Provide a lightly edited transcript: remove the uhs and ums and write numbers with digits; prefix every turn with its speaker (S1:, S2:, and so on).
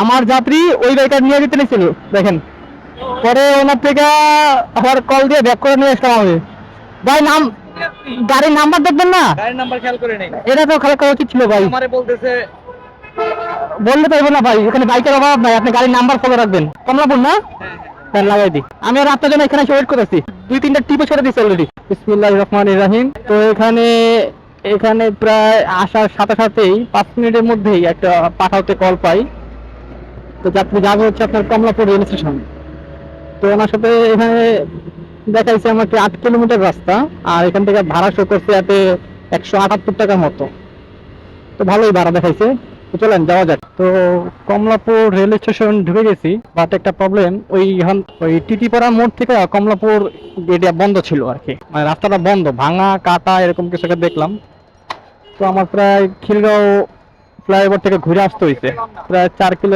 S1: আমার যাত্রী ওই গাড়িটা নিয়ে যেতে নিয়েছিল দেখেন, পরে ওনার থেকে আবার কল দিয়ে ব্যাক করে নিয়ে আসলাম আমি। ভাই নাম, গাড়ির নাম্বার দেখবেন না?
S2: গাড়ির নাম্বার খেয়াল করে নেই।
S1: এটা তো খেয়াল করা উচিত ছিল ভাই।
S2: আমারে বলতেছে
S1: বললে তো হইব না ভাই, এখানে বাইকের অভাব নাই, আপনি গাড়ির নাম্বার ফলো রাখবেন। কমলাপুর না? হ্যাঁ লাগাই দিই। আমি আর আপনার জন্য এখানে ওয়েট করেছি, 2-3টা টিপে ছেড়ে দিচ্ছি অলরেডি। বিসমিল্লাহির রহমানির রহিম। তো এখানে এখানে প্রায় আসার সাথে সাথেই 5 মিনিটের মধ্যেই একটা পাঠাতে কল পাই। তো যাত্রী যাবে হচ্ছে আপনার কমলাপুর রেল স্টেশন। তো ওনার সাথে এখানে দেখাইছে আমাকে 8 কিলোমিটার রাস্তা, আর এখান থেকে ভাড়া শো করছে এতে 178 টাকার মতো। তো ভালোই ভাড়া দেখাইছে। তো চলেন যাওয়া যাক। তো কমলাপুর রেল স্টেশন ঢুকে গেছি, বাট একটা প্রবলেম, ওই টিটিপাড়া মোড় থেকে কমলাপুর এটা বন্ধ ছিল আর কি, মানে রাস্তাটা বন্ধ, ভাঙা কাটা এরকম কিছু একটা দেখলাম। তো আমার প্রায় খিলগাঁও ফ্লাইওভার থেকে ঘুরে আসতে হয়েছে প্রায় 4 কিলো